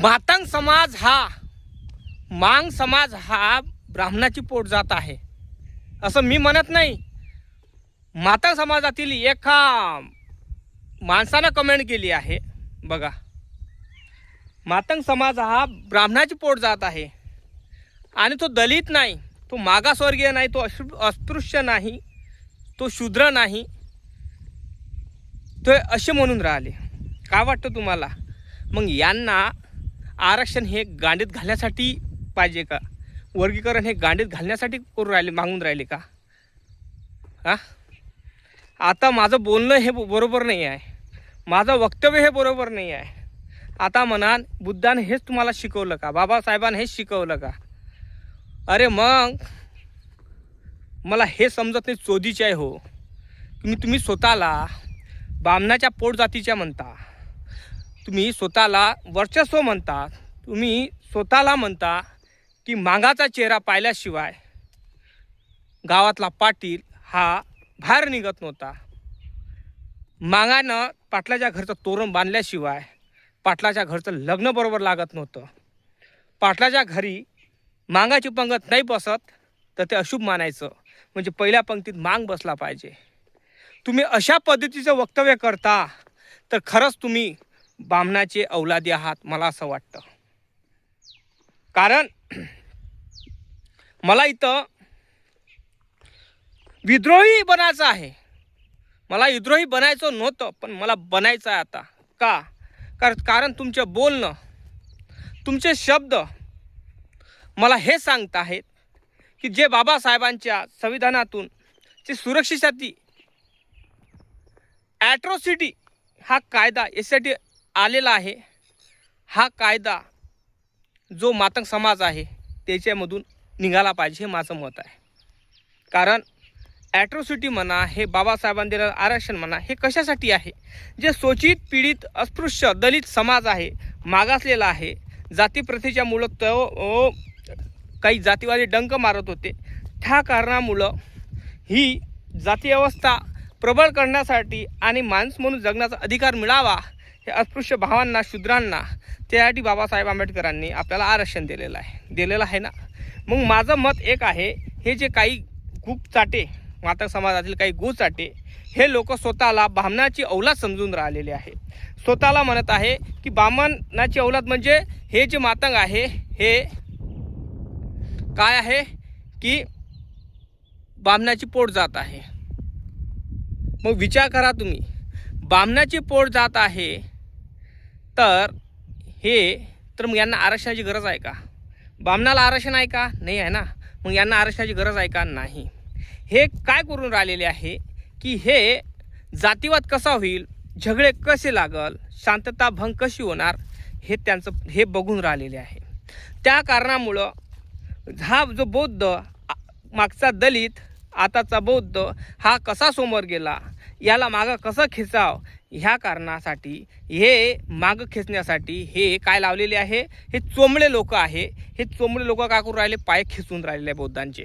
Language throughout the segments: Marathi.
मातंग समाज हा मांग समाज हा ब्राह्मणाची पोट जात आहे असं मी म्हणत नाही. मातंग समाजातील एका माणसानं कमेंट केली आहे बघा, मातंग समाज हा ब्राह्मणाची पोट जात आहे आणि तो दलित नाही, तो मागासवर्गीय नाही, तो अस्पृश्य नाही, तो शूद्र नाही, तो असे म्हणून राहिले. काय वाटतं तुम्हाला? मग यांना आरक्षण हे गांडीत घालण्यासाठी पाहिजे का? वर्गीकरण हे गांडीत घालण्यासाठी करून राहिले, मागून राहिले का? हा, आता माझं बोलणं हे बरोबर नाही आहे, माझं वक्तव्य हे बरोबर नाही आहे. आता म्हणा बुद्धाने हेच तुम्हाला शिकवलं का? बाबासाहेबांनी हेच शिकवलं का? अरे मग मला हे समजत नाही, चोदीचे आहे हो. तुम्ही स्वतःला बामणाच्या पोट जातीच्या म्हणता, तुम्ही स्वतःला वर्चस्व म्हणता, तुम्ही स्वतःला म्हणता की मागाचा चेहरा पाहिल्याशिवाय गावातला पाटील हा बाहेर निघत नव्हता. मागानं पाटलाच्या घरचं तोरण बांधल्याशिवाय पाटलाच्या घरचं लग्न बरोबर लागत नव्हतं. पाटलाच्या घरी मागाची पंगत नाही बसत तर ते अशुभ मानायचं, म्हणजे पहिल्या पंक्तीत मांग बसला पाहिजे. तुम्ही अशा पद्धतीचं वक्तव्य करता तर खरंच तुम्ही बामणाचे औलादी आहात, मला असं वाटतं. कारण मला इथं विद्रोही बनायचं आहे. मला विद्रोही बनायचं नव्हतं, पण मला बनायचं आहे आता. का? कारण तुमचं बोलणं, तुमचे शब्द मला हे सांगत आहेत की जे बाबासाहेबांच्या संविधानातून जे सुरक्षेसाठी ॲट्रॉसिटी हा कायदा यासाठी आलेला आहे, हा कायदा जो मातंग समाज आहे त्याच्यामधून निघाला पाहिजे, हे माझं मत आहे. कारण ॲट्रॉसिटी म्हणा, हे बाबासाहेबांनी दिलेलं आरक्षण म्हणा, हे कशासाठी आहे? जे शोषित पीडित अस्पृश्य दलित समाज आहे, मागासलेला आहे, जातीप्रथेच्या मुळं तो काही जातीवादी डंक मारत होते, त्या कारणामुळं ही जाती व्यवस्था प्रबळ करण्यासाठी आणि माणूस म्हणून जगण्याचा अधिकार मिळावा हे अस्पृश्य भावांना, शूद्रांना, त्यासाठी बाबासाहेब आंबेडकरांनी आपल्याला आरक्षण दिलेलं आहे ना. मग माझं मत एक आहे, हे जे काही गुपचाटे, मातंग समाजातील काही गुपचाटे, हे लोक स्वतःला ब्राह्मणाची औलाद समजून राहिलेले आहे. स्वतःला म्हणत आहे की ब्राह्मणाची औलाद म्हणजे हे जे मातंग आहे हे काय आहे की ब्राह्मणाची पोट जात आहे. मग विचार करा तुम्ही, ब्राह्मणाची पोट जात आहे तर मग यांना आरक्षणाची गरज आहे का? ब्राह्मणाला आरक्षण आहे का? नाही आहे ना. मग यांना आरक्षणाची गरज आहे का? नाही. हे काय करून राहिलेले आहे की हे जातीवाद कसा होईल, झगडे कसे लागल, शांतता भंग कशी होणार, हे त्यांचं हे बघून राहिलेले आहे. त्या कारणामुळं हा जो बौद्ध, मागचा दलित, आताचा बौद्ध हा कसा समोर गेला, याला मागं कसं खेचाव, ह्या कारणासाठी, हे मागं खेचण्यासाठी हे काय लावलेले आहे, हे चोंबळे लोक आहे. हे चोंबळे लोक काय करून राहिले? पाय खेचून राहिलेले बौद्धांचे.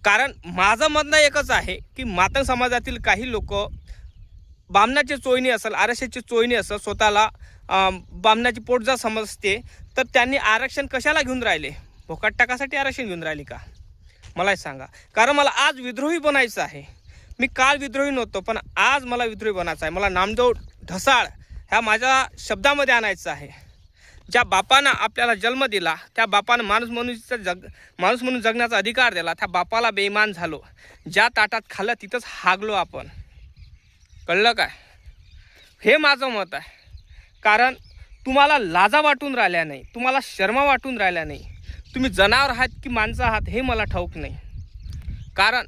कारण माझं म्हणणं एकच आहे की मातंग समाजातील काही लोक बामणाचे चोयणी असेल, आरक्षणाचे चोयणी असेल, स्वतःला बामणाची पोट जर समजते तर त्यांनी आरक्षण कशाला घेऊन राहिले? भोकाट टाकासाठी आरक्षण घेऊन राहिले का? मला सांगा. कारण मला आज विद्रोही बनायचं आहे. मी काल विद्रोही नव्हतो, पण आज मला विद्रोही बनायचं आहे. मला नामदेव ढसाळ ह्या माझ्या शब्दामध्ये आणायचं आहे. ज्या बापानं आपल्याला जन्म दिला, त्या बापानं माणूस म्हणून जगण्याचा अधिकार दिला, त्या बापाला बेईमान झालो. ज्या ताटात खाल्लं तिथंच हागलो आपण. कळलं काय? हे माझं मत आहे. कारण तुम्हाला लाजा वाटून राहिल्या नाही, तुम्हाला शर्मा वाटून राहिल्या नाही. तुम्ही जनावर आहात की माणसं आहात हे मला ठाऊक नाही. कारण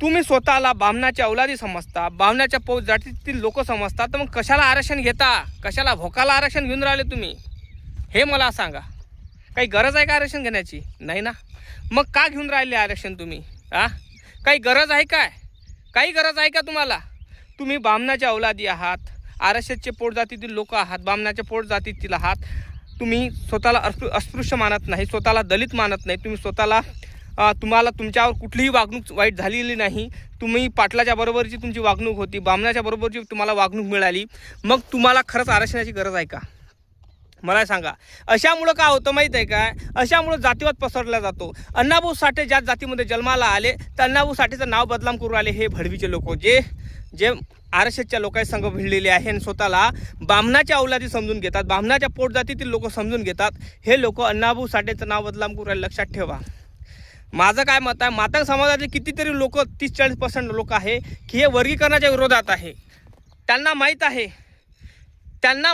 तुम्ही स्वतःला ब्राह्मणाच्या औलादी समजता, ब्राह्मणाच्या पोट जातीतील लोक समजता, तर मग कशाला आरक्षण घेता? कशाला भोकाला आरक्षण घेऊन राहिले तुम्ही? हे मला सांगा. काही गरज आहे का आरक्षण घेण्याची? नाही ना. मग का घेऊन राहिले आरक्षण तुम्ही? काही गरज आहे काय? काही गरज आहे का तुम्हाला? तुम्ही ब्राह्मणाच्या औलादी आहात, आरक्षणाचे पोट जातीतील लोक आहात, ब्राह्मणाच्या पोट जातीतील आहात. तुम्ही स्वतःला अस्पृश्य मानत नाही, स्वतःला दलित मानत नाही. तुम्ही स्वतःला तुम्हाला तुमच्यावर कुठलीही वागणूक वाईट झालेली नाही. तुम्ही पाटलाच्या बरोबरची तुमची वागणूक होती, ब्राह्मणाच्या बरोबरची तुम्हाला वागणूक मिळाली. मग तुम्हाला खरंच आरक्षणाची गरज आहे का? मला सांगा, अशामुळं काय होतं माहीत आहे काय? अशामुळं जातीवाद पसरला जातो. अण्णाभाऊ साठे ज्या जातीमध्ये जन्माला आले तर अण्णाभाऊ साठेचं नाव बदनाम करून आले हे भडवीचे लोक, जे RSSच्या लोकांनी संघ भिडलेले आहे आणि स्वतःला बामणाच्या अवलादी समजून घेतात, बामणाच्या पोट जातीतील लोक समजून घेतात. हे लोक अण्णाभाऊ साठेचं नाव बदनाम करून राहिले. लक्षात ठेवा. माझं काय मत आहे, मातंग समाजातले कितीतरी लोक 30-40% लोक आहे की हे वर्गीकरणाच्या विरोधात आहे. त्यांना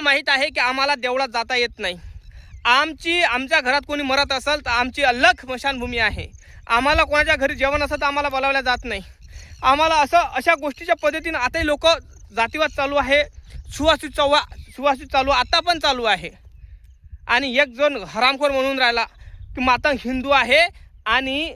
माहीत आहे की आम्हाला देवळात जाता येत नाही. आमच्या घरात कोणी मरत असेल तर आमची अलग स्मशानभूमी आहे. आम्हाला कोणाच्या घरी जेवण असतं तर आम्हाला बोलावल्या जात नाही. आम्हाला अशा गोष्टीच्या पद्धतीनं आताही लोक जातीवाद चालू आहे, सुवासित चालू आता पण चालू आहे. आणि एक जण हरामखोर म्हणून राहिला की मातंग हिंदू आहे आणि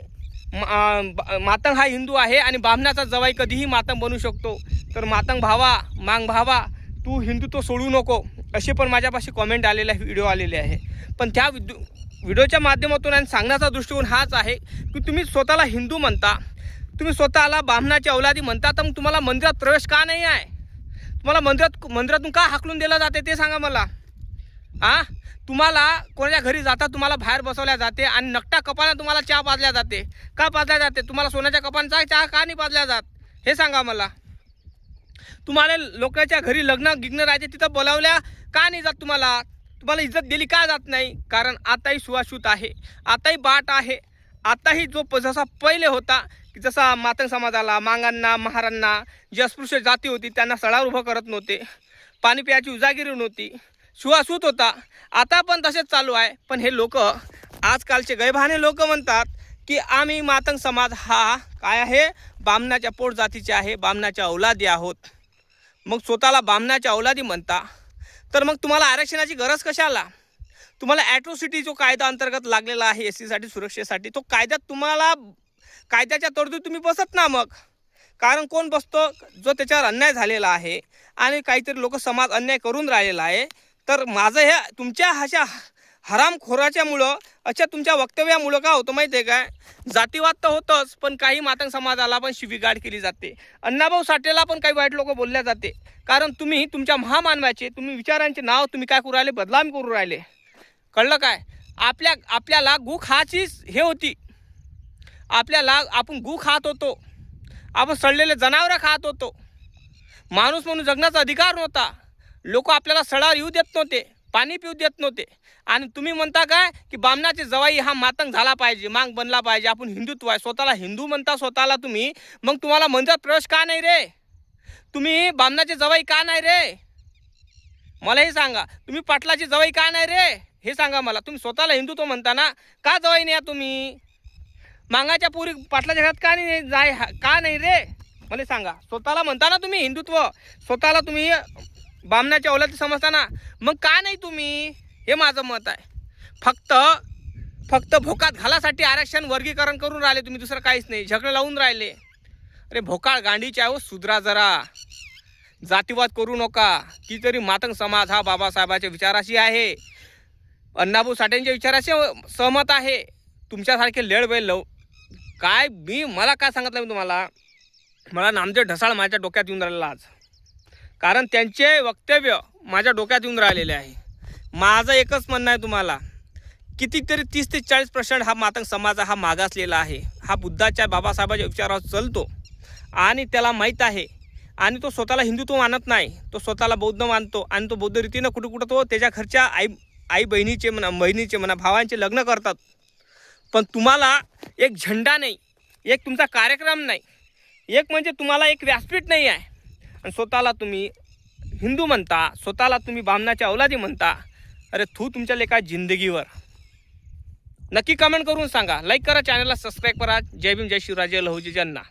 मातंग हा हिंदू आहे आणि बामणाचा जवाई कधीही मातंग बनू शकतो. तर मातंग भावा, मांग भावा, तू हिंदुत्व सोडू नको, असे पण माझ्यापाशी कॉमेंट आलेले आहे, व्हिडिओ आलेले आहे. पण त्या व्हिडिओच्या माध्यमातून आणि सांगण्याचा दृष्टिकोन हाच आहे की तुम्ही स्वतःला हिंदू म्हणता, तुम्ही स्वतःला बामणाची अवलादी म्हणता, तर मग तुम्हाला मंदिरात प्रवेश का नाही आहे? तुम्हाला मंदिरातून का हाकलून दिलं जाते ते सांगा मला. तुम्हाला कोणाच्या घरी जाता तुम्हाला बाहेर बसवल्या जाते आणि नकटा कपाने तुम्हाला चहा पाजल्या जाते. का पाजल्या जाते? तुम्हाला सोन्याच्या कपांचा चहा का नाही पाजल्या जात हे सांगा मला. तुम्हाला लोकांच्या घरी लग्न गिग्न राहते तिथं बोलावल्या का नाही जात? तुम्हाला इज्जत दिली का जात नाही? कारण आताही सुवासूत आहे, आताही बाट आहे. आताही जसा पहिले होता की जसा मातंग समाजाला, मांगांना, महारांना जी अस्पृश्य जाती होती त्यांना सडावर उभं करत नव्हते, पाणी प्यायची उजागिरी नव्हती, सुवासूत होता. आता पण तसेच चालू आहे. पण हे लोक आजकालचे गैबहाने लोक म्हणतात की आम्ही मातंग समाज हा काय आहे, बामणाच्या पोट जातीचे आहे, बामणाच्या अवलादी आहोत. मग स्वतःला बामणाच्या अवलादी म्हणता, तर मग तुम्हाला आरक्षणाची गरज कशाला? तुम्हाला ॲट्रॉसिटी जो कायदा अंतर्गत लागलेला आहे SC साठी, सुरक्षेसाठी, तो कायद्यात तुम्हाला कायद्याच्या तरतूद तुम्ही बसत ना. मग कारण कोण बसतो? जो त्याच्यावर अन्याय झालेला आहे आणि काहीतरी लोक समाज अन्याय करून राहिलेला आहे. तर माझं हे तुमच्या अशा हरामखोराच्यामुळं, तुमच्या वक्तव्यामुळं काय होतं माहिती आहे काय? जातीवाद तर होतंच, पण काही मातंग समाजाला पण शिवीगाळ केली जाते. अण्णाभाऊ साठेला पण काही वाईट लोक बोलल्या जाते. कारण तुम्ही तुमच्या महामानवाचे, तुम्ही विचारांचे नाव तुम्ही काय करू राहिले, बदनामी करू राहिले. कळलं काय? आपल्याला गू खायची हे होती, आपण गू खात होतो, आपण सडलेले जनावरं खात होतो, माणूस म्हणून जगण्याचा अधिकार नव्हता. लोक आपल्याला सडावर येऊ देत नव्हते, पाणी पिऊ देत नव्हते. आणि तुम्ही म्हणता काय की बामणाचे जवाई हा मातंग झाला पाहिजे, मांग बनला पाहिजे, आपण हिंदुत्व आहे, स्वतःला हिंदू म्हणता स्वतःला तुम्ही. मग तुम्हाला मंदिरात प्रवेश का नाही रे? तुम्ही बामणाचे जवाई का नाही रे? मला हे सांगा. तुम्ही पाटलाचे जवाई का नाही रे हे सांगा मला. तुम्ही स्वतःला हिंदुत्व म्हणता ना, का जवाई नाही तुम्ही? मांगाच्या पुरी पाटलाच्या घरात का नाही रे मला सांगा. स्वतःला म्हणता ना तुम्ही हिंदुत्व, स्वतःला तुम्ही बामणाच्या अवलादी समजताना, मग का नाही तुम्ही? हे माझं मत आहे. फक्त भोकात घालासाठी आरक्षण वर्गीकरण करून राहिले तुम्ही, दुसरं काहीच नाही. झगडं लावून राहिले. अरे भोकाळ गांडीचे आहे, सुधरा जरा, जातीवाद करू नका. कितीतरी मातंग समाज हा बाबासाहेबांच्या विचाराशी आहे, अण्णाभाऊ साठेंच्या विचाराशी सहमत आहे. तुमच्यासारखे लेडबैल मला काय सांगितलं मी तुम्हाला, मला नामदेव ढसाळ माझ्या डोक्यात येऊन राहिलेला आज. कारण त्यांचे वक्तव्य माझ्या डोक्यात येऊन राहिलेले आहे. माझं एकच म्हणणं आहे तुम्हाला, कितीतरी 30 ते 40% हा मातंग समाज हा मागासलेला आहे. हा बुद्धाच्या, बाबासाहेबांच्या विचारावर चालतो आणि त्याला माहीत आहे. आणि तो स्वतःला हिंदुत्व मानत नाही, तो स्वतःला बौद्ध मानतो. आणि तो बौद्ध रीतीनं कुठं तो त्याच्या घरच्या आई बहिणीचे म्हणा भावांचे लग्न करतात. पण तुम्हाला एक झेंडा नाही, एक तुमचा कार्यक्रम नाही, एक म्हणजे तुम्हाला एक व्यासपीठ नाही आहे. आणि स्वतःला तुम्ही हिंदू म्हणता, स्वतःला तुम्ही बामणाच्या अवलादी म्हणता. अरे तुमच्या लेखा जिंदगीवर. नक्की कमेंट करून सांगा, लाईक करा, चॅनलला सबस्क्राईब करा. जय भीम, जय शिवराज, जय लहुजी, जन्ना.